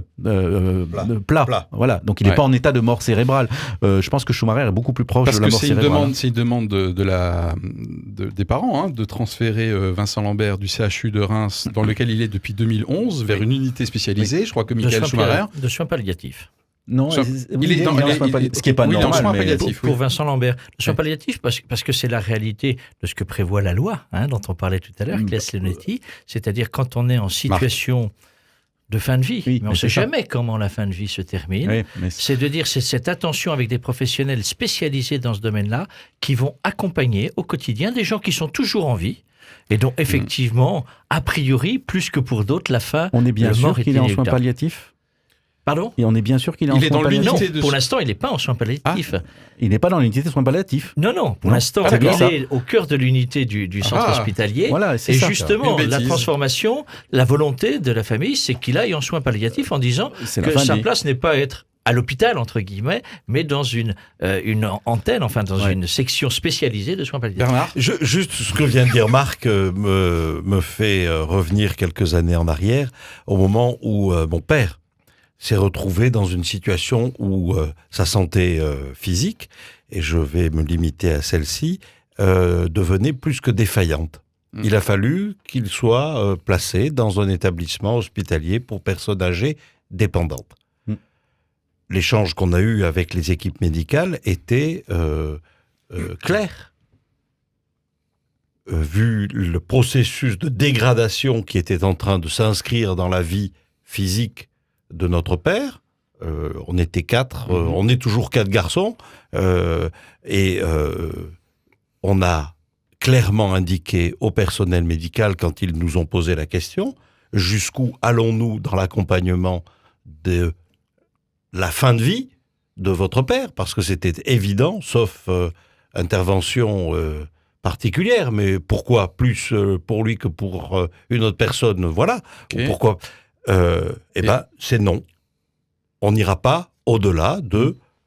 plat. Voilà. Donc, il n'est pas en état de mort cérébrale. Je pense que Schumacher est beaucoup plus proche de la mort cérébrale. C'est une demande des parents, de transférer Vincent Lambert du CHU de Reims, dans lequel il est depuis 2011, vers une unité spécialisée. Je crois que Michael Schumacher... De soins palliatifs. Non, il est dans ce qui n'est pas normal. Pour Vincent Lambert, le soin palliatif, parce que c'est la réalité de ce que prévoit la loi, dont on parlait tout à l'heure, Claes Leonetti, c'est-à-dire quand on est en situation de fin de vie, mais on ne sait jamais comment la fin de vie se termine, c'est de dire c'est cette attention avec des professionnels spécialisés dans ce domaine-là qui vont accompagner au quotidien des gens qui sont toujours en vie, et dont effectivement, a priori, plus que pour d'autres, la fin, on est bien sûr qu'il est en soins palliatifs. Pardon ? Et on est bien sûr qu'il est en soins palliatifs. Non, pour l'instant, il n'est pas en soins palliatifs. Il n'est pas dans l'unité de soins palliatifs. Non, pour l'instant, il est au cœur de l'unité du centre hospitalier. Voilà, et justement, la transformation, la volonté de la famille, c'est qu'il aille en soins palliatifs en disant que sa place n'est pas être à l'hôpital, entre guillemets, mais dans une antenne, enfin dans une section spécialisée de soins palliatifs. Bernard ? Juste ce que vient de dire Marc me fait revenir quelques années en arrière, au moment où mon père s'est retrouvé dans une situation où sa santé physique, et je vais me limiter à celle-ci, devenait plus que défaillante. Il a fallu qu'il soit placé dans un établissement hospitalier pour personnes âgées dépendantes. L'échange qu'on a eu avec les équipes médicales était clair. Vu le processus de dégradation qui était en train de s'inscrire dans la vie physique de notre père, on était 4, on est toujours 4 garçons, et on a clairement indiqué au personnel médical, quand ils nous ont posé la question, jusqu'où allons-nous dans l'accompagnement de la fin de vie de votre père, parce que c'était évident, sauf intervention particulière, mais pourquoi plus pour lui que pour une autre personne, voilà. Okay. Pourquoi c'est non. On n'ira pas au-delà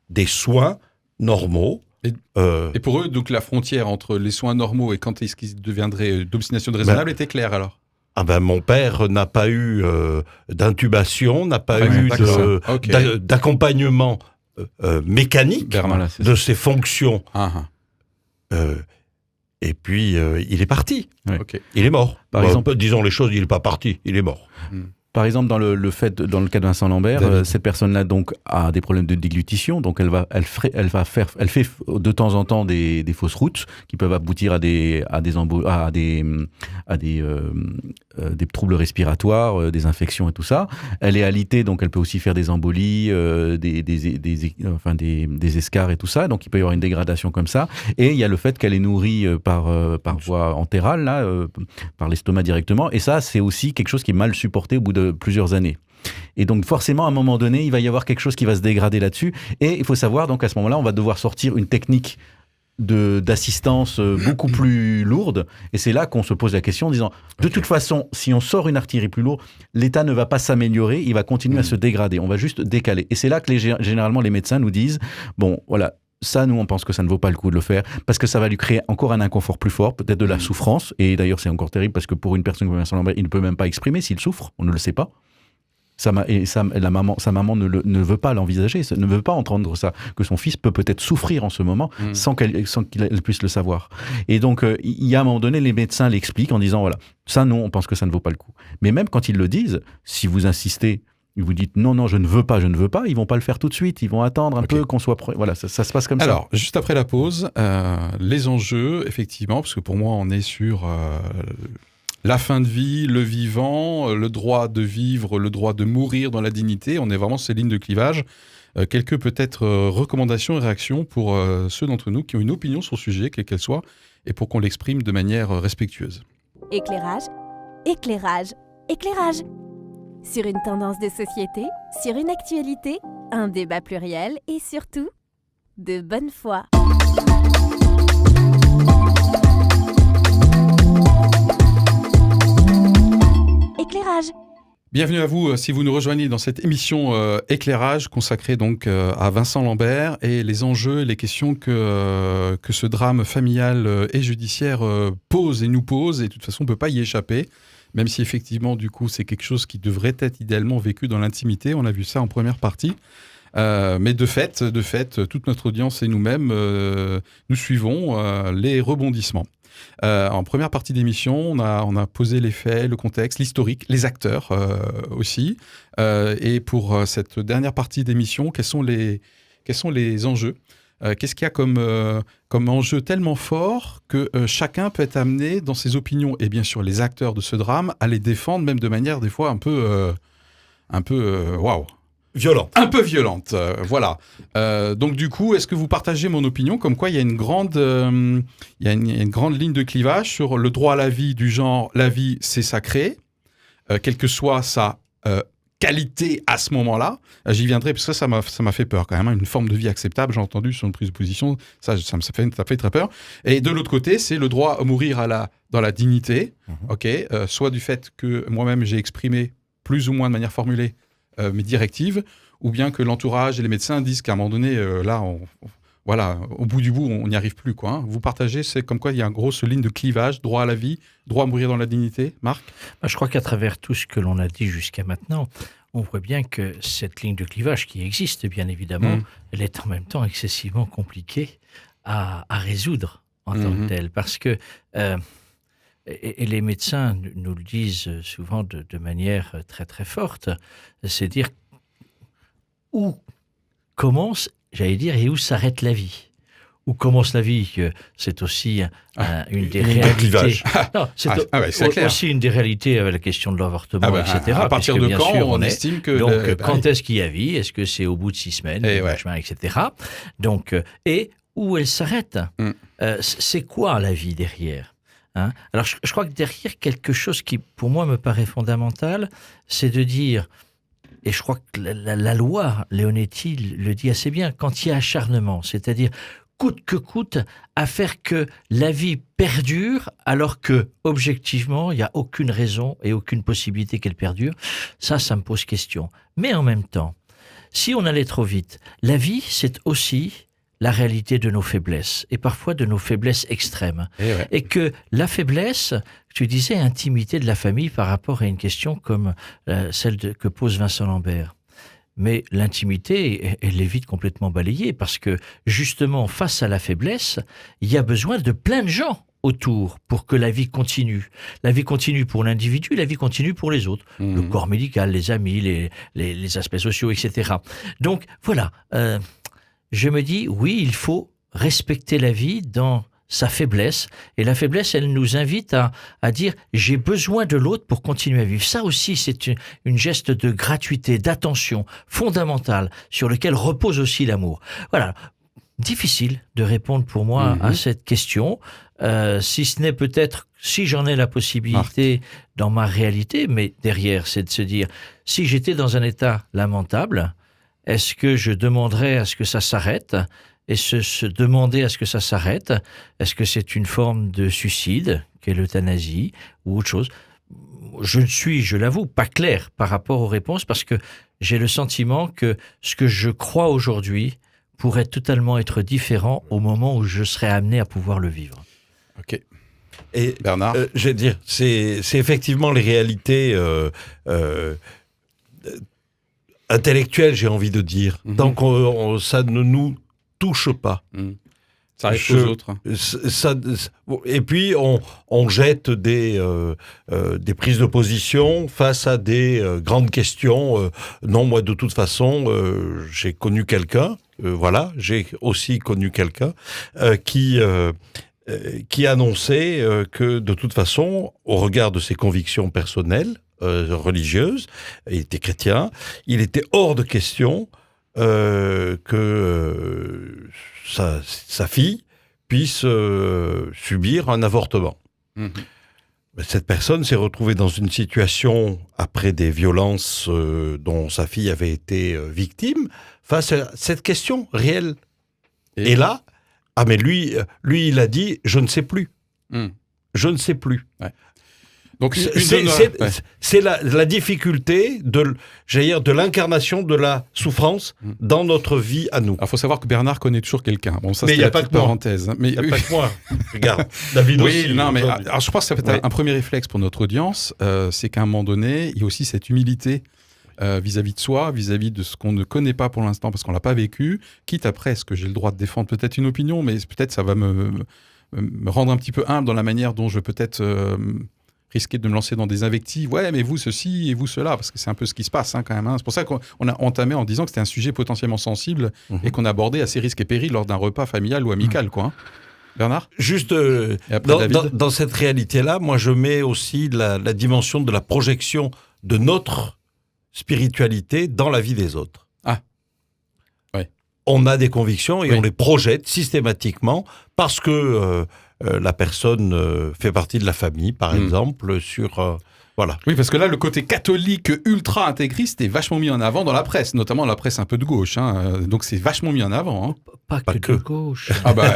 des soins normaux. Et pour eux, donc la frontière entre les soins normaux et quand est-ce qu'ils deviendraient d'obstination raisonnable était claire alors? Mon père n'a pas eu d'intubation, n'a pas eu d'accompagnement mécanique de ses fonctions. Et puis, il est parti. Okay. Il est mort. Par exemple, disons les choses, il n'est pas parti, il est mort. Par exemple, dans le cas de Vincent Lambert, cette personne-là donc a des problèmes de déglutition, donc elle fait de temps en temps des fausses routes qui peuvent aboutir à des troubles respiratoires, des infections et tout ça. Elle est alitée, donc elle peut aussi faire des embolies, des escarres et tout ça. Donc il peut y avoir une dégradation comme ça. Et il y a le fait qu'elle est nourrie par voie entérale, là, par l'estomac directement. Et ça, c'est aussi quelque chose qui est mal supporté au bout de plusieurs années. Et donc forcément, à un moment donné, il va y avoir quelque chose qui va se dégrader là-dessus. Et il faut savoir, donc à ce moment-là, on va devoir sortir une technique d'assistance beaucoup plus lourde. Et c'est là qu'on se pose la question en disant, de toute façon, si on sort une artillerie plus lourde, l'état ne va pas s'améliorer, il va continuer à se dégrader. On va juste décaler. Et c'est là que généralement les médecins nous disent, bon, voilà, ça, nous, on pense que ça ne vaut pas le coup de le faire parce que ça va lui créer encore un inconfort plus fort, peut-être de la souffrance. Et d'ailleurs, c'est encore terrible parce que pour une personne comme Vincent Lambert, il ne peut même pas exprimer s'il souffre. On ne le sait pas. Sa maman ne veut pas l'envisager, ne veut pas entendre ça, que son fils peut-être souffrir en ce moment sans qu'elle puisse le savoir. Et donc, il y a un moment donné, les médecins l'expliquent en disant, voilà, ça, non, on pense que ça ne vaut pas le coup. Mais même quand ils le disent, si vous insistez, vous dites non, je ne veux pas, ils vont pas le faire tout de suite, ils vont attendre un peu qu'on soit prêt. Voilà, ça se passe comme ça. Alors, juste après la pause, les enjeux, effectivement, parce que pour moi, on est sur la fin de vie, le vivant, le droit de vivre, le droit de mourir dans la dignité. On est vraiment sur ces lignes de clivage. Quelques peut-être recommandations et réactions pour ceux d'entre nous qui ont une opinion sur le sujet, quelle qu'elle soit, et pour qu'on l'exprime de manière respectueuse. Éclairage, éclairage, éclairage. Sur une tendance de société, sur une actualité, un débat pluriel et surtout, de bonne foi. Éclairage. Bienvenue à vous si vous nous rejoignez dans cette émission Éclairage consacrée donc à Vincent Lambert et les enjeux et les questions que ce drame familial et judiciaire pose et nous pose, et de toute façon on ne peut pas y échapper. Même si effectivement, du coup, c'est quelque chose qui devrait être idéalement vécu dans l'intimité. On a vu ça en première partie. Mais de fait, toute notre audience et nous-mêmes, nous suivons les rebondissements. En première partie d'émission, on a posé les faits, le contexte, l'historique, les acteurs aussi. Et pour cette dernière partie d'émission, quels sont les enjeux ? Qu'est-ce qu'il y a comme enjeu tellement fort que chacun peut être amené dans ses opinions, et bien sûr les acteurs de ce drame, à les défendre, même de manière des fois un peu waouh, violente. Un peu violente, voilà. Donc du coup, est-ce que vous partagez mon opinion, comme quoi il y a une grande ligne de clivage sur le droit à la vie du genre la vie c'est sacré, quelle que soit sa qualité à ce moment-là, j'y viendrai parce que ça m'a fait peur quand même, une forme de vie acceptable, j'ai entendu sur une prise de position, ça fait très peur. Et de l'autre côté, c'est le droit à mourir dans la dignité, soit du fait que moi-même j'ai exprimé plus ou moins de manière formulée mes directives, ou bien que l'entourage et les médecins disent qu'à un moment donné, voilà, au bout du bout, on n'y arrive plus, quoi. Hein. Vous partagez, c'est comme quoi il y a une grosse ligne de clivage, droit à la vie, droit à mourir dans la dignité. Marc ? Je crois qu'à travers tout ce que l'on a dit jusqu'à maintenant, on voit bien que cette ligne de clivage qui existe, bien évidemment, elle est en même temps excessivement compliquée à résoudre en tant que telle. Parce que, et les médecins nous le disent souvent de manière très très forte, c'est dire où commence, j'allais dire, et où s'arrête la vie. Où commence la vie, c'est aussi une des réalités. Non, c'est aussi une des réalités avec la question de l'avortement, etc. À partir de quand on estime que... Donc, quand est-ce qu'il y a vie ? Est-ce que c'est au bout de 6 semaines, etc. Donc, et où elle s'arrête ? C'est quoi la vie derrière ? Alors, je crois que derrière, quelque chose qui, pour moi, me paraît fondamental, c'est de dire... Et je crois que la loi, Leonetti le dit assez bien, quand il y a acharnement, c'est-à-dire coûte que coûte à faire que la vie perdure alors que, objectivement, il n'y a aucune raison et aucune possibilité qu'elle perdure, ça me pose question. Mais en même temps, si on allait trop vite, la vie, c'est aussi la réalité de nos faiblesses, et parfois de nos faiblesses extrêmes. Et que la faiblesse, tu disais, intimité de la famille par rapport à une question comme celle que pose Vincent Lambert. Mais l'intimité, elle est vite complètement balayée, parce que justement, face à la faiblesse, il y a besoin de plein de gens autour pour que la vie continue. La vie continue pour l'individu, la vie continue pour les autres. Le corps médical, les amis, les aspects sociaux, etc. Donc voilà, je me dis, oui, il faut respecter la vie dans sa faiblesse. Et la faiblesse, elle nous invite à dire, j'ai besoin de l'autre pour continuer à vivre. Ça aussi, c'est une geste de gratuité, d'attention fondamentale sur lequel repose aussi l'amour. Voilà. Difficile de répondre pour moi à cette question, si ce n'est peut-être, si j'en ai la possibilité dans ma réalité, mais derrière, c'est de se dire, si j'étais dans un état lamentable, est-ce que je demanderais à ce que ça s'arrête ? Et se demander à ce que ça s'arrête, est-ce que c'est une forme de suicide, qu'est l'euthanasie, ou autre chose ? Je ne suis, je l'avoue, pas clair par rapport aux réponses, parce que j'ai le sentiment que ce que je crois aujourd'hui pourrait totalement être différent au moment où je serai amené à pouvoir le vivre. Ok. Et Bernard, je vais dire, c'est effectivement les réalités intellectuelles, j'ai envie de dire. Tant que ça ne nous touche pas. Ça arrive aux autres. Et puis, on jette des prises de position face à des grandes questions. Non, moi, de toute façon, j'ai connu quelqu'un, j'ai aussi connu quelqu'un qui annonçait que, de toute façon, au regard de ses convictions personnelles, religieuses, il était chrétien, il était hors de question que sa fille puisse subir un avortement. Cette personne s'est retrouvée dans une situation, après des violences dont sa fille avait été victime, face à cette question réelle. Et là, mais lui, il a dit « je ne sais plus ». Je ne sais plus. Ouais. Donc c'est la difficulté de l'incarnation de la souffrance dans notre vie à nous. Il faut savoir que Bernard connaît toujours quelqu'un. Bon, ça, c'est la petite parenthèse. Mais il n'y a pas que moi. Regarde, David aussi. Oui, non, mais alors, je pense que ça peut être un premier réflexe pour notre audience, c'est qu'à un moment donné, il y a aussi cette humilité vis-à-vis de soi, vis-à-vis de ce qu'on ne connaît pas pour l'instant parce qu'on ne l'a pas vécu, quitte après, est-ce que j'ai le droit de défendre peut-être une opinion, mais peut-être ça va me rendre un petit peu humble dans la manière dont je peux peut-être risquer de me lancer dans des invectives. Ouais, mais vous ceci et vous cela, parce que c'est un peu ce qui se passe quand même. C'est pour ça qu'on a entamé en disant que c'était un sujet potentiellement sensible et qu'on abordait à ses risques et périls lors d'un repas familial ou amical, quoi. Bernard ? Juste, dans cette réalité-là, moi je mets aussi la dimension de la projection de notre spiritualité dans la vie des autres. On a des convictions et on les projette systématiquement parce que la personne fait partie de la famille, par exemple, sur... voilà. Oui, parce que là, le côté catholique ultra-intégriste est vachement mis en avant dans la presse, notamment la presse un peu de gauche. Donc c'est vachement mis en avant. Hein. Pas que de gauche. Ah bah,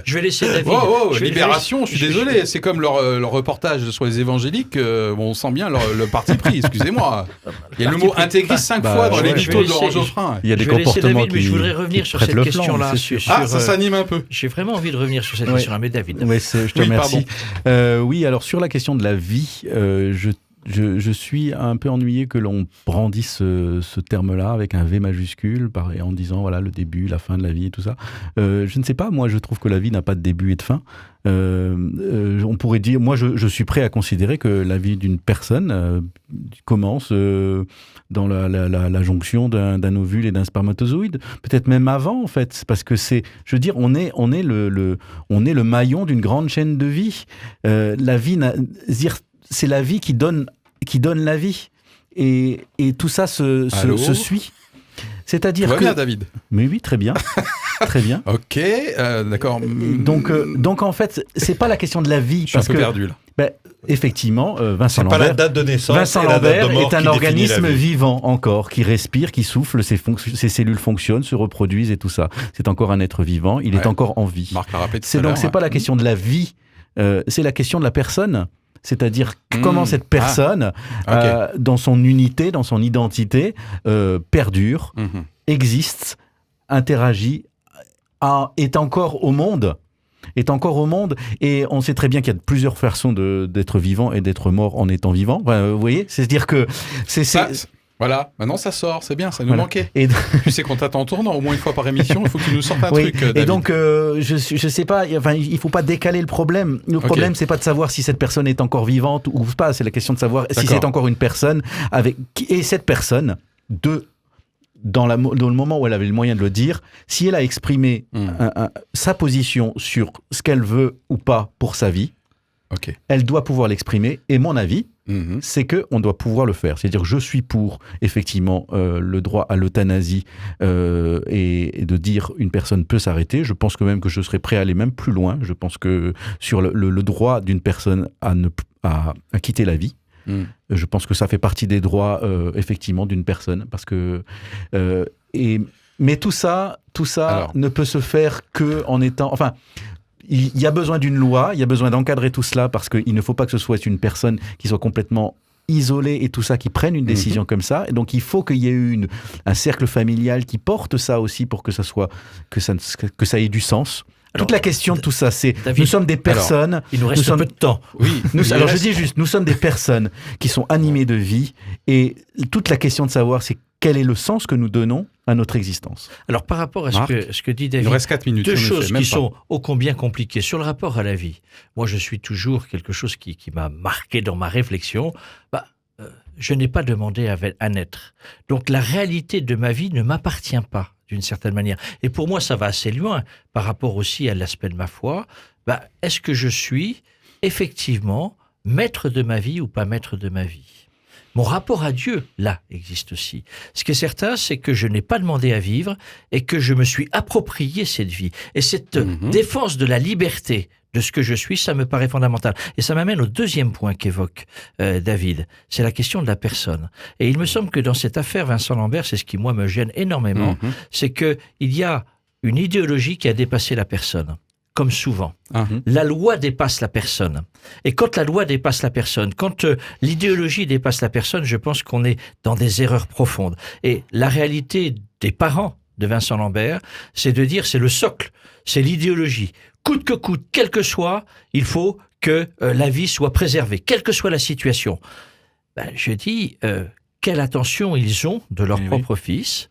je vais laisser David. Libération, je suis désolé. C'est comme leur reportage sur les évangéliques. On sent bien le parti pris, excusez-moi. Il y a le mot intégriste 5 fois dans les mythos de Laurent Geoffrin. Il y a des comportements David, mais je voudrais revenir sur cette question-là. Ça s'anime un peu. J'ai vraiment envie de revenir sur cette question-là, mais David. Oui, je te remercie. Oui, alors sur la question de la vie, je suis un peu ennuyé que l'on brandisse ce terme-là avec un V majuscule en disant voilà le début, la fin de la vie et tout ça. Je ne sais pas, moi je trouve que la vie n'a pas de début et de fin. On pourrait dire, moi je suis prêt à considérer que la vie d'une personne commence dans la jonction d'un ovule et d'un spermatozoïde, peut-être même avant en fait, parce que c'est, je veux dire, on est le maillon d'une grande chaîne de vie. La vie, c'est la vie qui donne la vie. Et tout ça se suit. C'est-à-dire que... bien, David. Mais oui, très bien. Très bien. Ok, d'accord. Donc, en fait, c'est pas la question de la vie. Je suis un peu perdu, là. Effectivement, Vincent Lambert... C'est pas la date de naissance. Vincent Lambert est un organisme vivant encore, qui respire, qui souffle, ses cellules fonctionnent, se reproduisent et tout ça. C'est encore un être vivant, il est encore en vie. Marc l'a rappelé tout à l'heure. Donc, c'est pas la question de la vie, c'est la question de la personne. C'est-à-dire comment cette personne, dans son unité, dans son identité, perdure, existe, interagit, est encore au monde. Et on sait très bien qu'il y a plusieurs façons d'être vivant et d'être mort en étant vivant. Vous voyez, c'est-à-dire que Voilà, maintenant ça sort, c'est bien, ça nous manquait. Et tu sais qu'on t'attend en tournant, au moins une fois par émission, il faut que tu nous sortes un truc, David. Et donc, je sais pas, enfin, il faut pas décaler le problème. Le problème, c'est pas de savoir si cette personne est encore vivante ou pas, c'est la question de savoir si c'est encore une personne et cette personne, dans le moment où elle avait le moyen de le dire, si elle a exprimé sa position sur ce qu'elle veut ou pas pour sa vie, elle doit pouvoir l'exprimer. Et mon avis, c'est qu'on doit pouvoir le faire. C'est-à-dire, je suis pour, effectivement, le droit à l'euthanasie et de dire une personne peut s'arrêter. Je pense que même que je serais prêt à aller même plus loin. Je pense que sur le droit d'une personne à quitter la vie, je pense que ça fait partie des droits, effectivement, d'une personne. Parce que... mais tout ça ne peut se faire qu'en étant... Enfin... Il y a besoin d'une loi, il y a besoin d'encadrer tout cela parce qu'il ne faut pas que ce soit une personne qui soit complètement isolée et tout ça, qui prenne une décision comme ça. Et donc, il faut qu'il y ait eu un cercle familial qui porte ça aussi pour que ça ait du sens. Alors, toute la question de tout ça, c'est David, nous sommes des personnes... Alors, il nous reste un peu de temps. Oui. Je dis juste, nous sommes des personnes qui sont animées de vie et toute la question de savoir, c'est quel est le sens que nous donnons à notre existence. Alors, par rapport à ce que dit David, il nous reste 4 minutes, deux choses qui sont ô combien compliquées. Sur le rapport à la vie, moi, je suis toujours quelque chose qui m'a marqué dans ma réflexion. Je n'ai pas demandé à naître. Donc, la réalité de ma vie ne m'appartient pas, d'une certaine manière. Et pour moi, ça va assez loin par rapport aussi à l'aspect de ma foi. Est-ce que je suis effectivement maître de ma vie ou pas maître de ma vie ? Mon rapport à Dieu, là, existe aussi. Ce qui est certain, c'est que je n'ai pas demandé à vivre et que je me suis approprié cette vie. Et cette défense de la liberté de ce que je suis, ça me paraît fondamental. Et ça m'amène au deuxième point qu'évoque David, c'est la question de la personne. Et il me semble que dans cette affaire Vincent Lambert, c'est ce qui, moi, me gêne énormément, c'est qu'il y a une idéologie qui a dépassé la personne. Comme souvent. La loi dépasse la personne. Et quand la loi dépasse la personne, quand l'idéologie dépasse la personne, je pense qu'on est dans des erreurs profondes. Et la réalité des parents de Vincent Lambert, c'est de dire c'est le socle, c'est l'idéologie. Coûte que coûte, quel que soit, il faut que la vie soit préservée, quelle que soit la situation. Je dis, quelle attention ils ont de leur propre fils,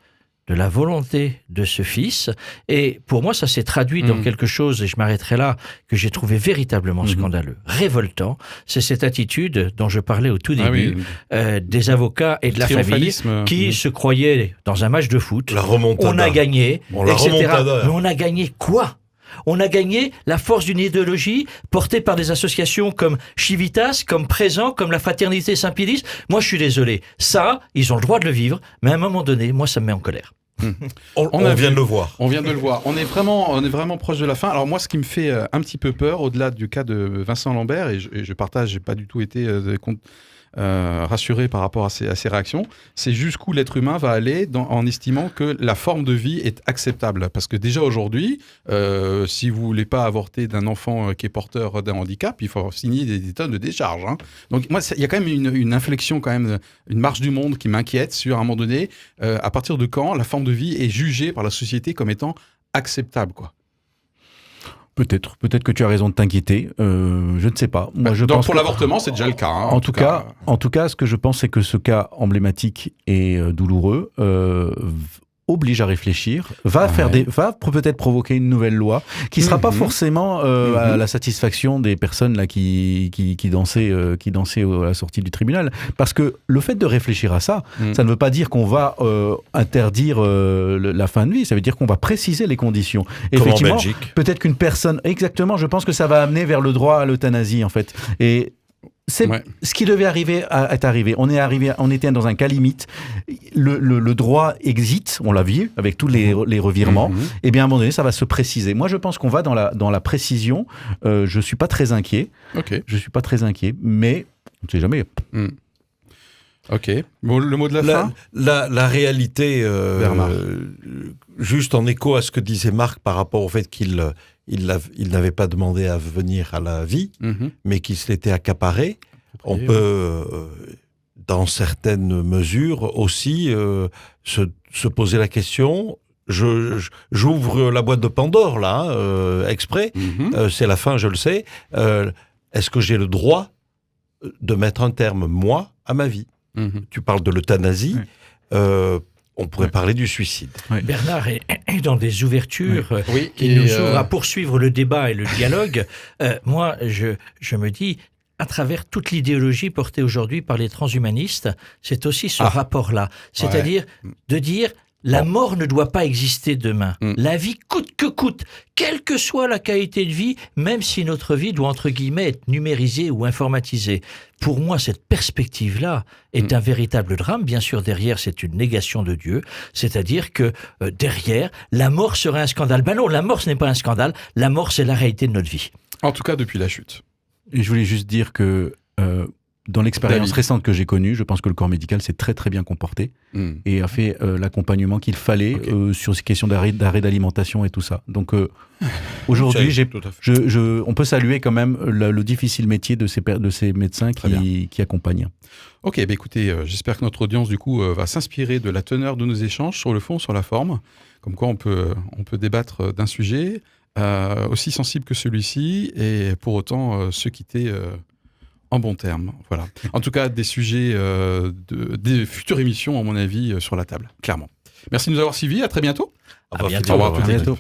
de la volonté de ce fils. Et pour moi, ça s'est traduit dans quelque chose, et je m'arrêterai là, que j'ai trouvé véritablement scandaleux, révoltant. C'est cette attitude dont je parlais au tout début, des avocats et de la famille qui se croyaient dans un match de foot. La remontada. On a gagné, etc. Mais on a gagné quoi ? On a gagné la force d'une idéologie portée par des associations comme Civitas, comme Présent, comme la Fraternité Saint-Pédis. Moi, je suis désolé. Ça, ils ont le droit de le vivre, mais à un moment donné, moi, ça me met en colère. On vient de le voir. On vient de le voir. On est vraiment proche de la fin. Alors moi, ce qui me fait un petit peu peur, au-delà du cas de Vincent Lambert, et je partage, j'ai pas du tout été rassuré par rapport à ces réactions, c'est jusqu'où l'être humain va aller en estimant que la forme de vie est acceptable. Parce que déjà aujourd'hui, si vous voulez pas avorter d'un enfant qui est porteur d'un handicap, il faut signer des tonnes de décharges. Donc moi, il y a quand même une inflexion, quand même, une marche du monde qui m'inquiète sur, à un moment donné, à partir de quand la forme de vie est jugée par la société comme étant acceptable, quoi. Peut-être que tu as raison de t'inquiéter. Je ne sais pas. Moi, pour l'avortement, c'est déjà le cas. En tout cas, ce que je pense, c'est que ce cas emblématique et douloureux oblige à réfléchir, va peut-être provoquer une nouvelle loi qui sera pas forcément à la satisfaction des personnes là qui dansaient à la sortie du tribunal, parce que le fait de réfléchir à ça, ça ne veut pas dire qu'on va interdire la fin de vie, ça veut dire qu'on va préciser les conditions. Effectivement, en Belgique. Peut-être qu'une personne, exactement, je pense que ça va amener vers le droit à l'euthanasie en fait. Et ce qui devait arriver est arrivé. On était dans un cas limite. Le droit existe, on l'a vu avec tous les revirements. Et bien à un moment donné, ça va se préciser. Moi, je pense qu'on va dans la précision. Je suis pas très inquiet. Je suis pas très inquiet, mais on ne sait jamais. Ok. Bon, le mot de la fin. La réalité, juste en écho à ce que disait Marc par rapport au fait qu'il n'avait pas demandé à venir à la vie, mais qu'il se l'était accaparé. On peut, dans certaines mesures aussi, se poser la question. J'ouvre la boîte de Pandore, là, exprès. C'est la fin, je le sais. Est-ce que j'ai le droit de mettre un terme, moi, à ma vie ? Tu parles de l'euthanasie. on pourrait parler du suicide. Oui. Bernard est dans des ouvertures qui nous ouvrent à poursuivre le débat et le dialogue. Moi, je me dis, à travers toute l'idéologie portée aujourd'hui par les transhumanistes, c'est aussi ce rapport-là. C'est-à-dire de dire... La mort ne doit pas exister demain. La vie coûte que coûte, quelle que soit la qualité de vie, même si notre vie doit, entre guillemets, être numérisée ou informatisée. Pour moi, cette perspective-là est un véritable drame. Bien sûr, derrière, c'est une négation de Dieu. C'est-à-dire que derrière, la mort serait un scandale. Ben non, la mort, ce n'est pas un scandale. La mort, c'est la réalité de notre vie. En tout cas, depuis la chute. Et je voulais juste dire que... dans l'expérience récente que j'ai connue, je pense que le corps médical s'est très très bien comporté et a fait l'accompagnement qu'il fallait sur ces questions d'arrêt d'alimentation et tout ça. Donc aujourd'hui, on peut saluer quand même le difficile métier de ces médecins qui accompagnent. Ok, bah écoutez, j'espère que notre audience du coup va s'inspirer de la teneur de nos échanges sur le fond, sur la forme. Comme quoi on peut débattre d'un sujet aussi sensible que celui-ci et pour autant se quitter... en bons termes, voilà. En tout cas, des sujets des futures émissions, à mon avis, sur la table, clairement. Merci de nous avoir suivis. À très bientôt. À bientôt. Au revoir. À bientôt.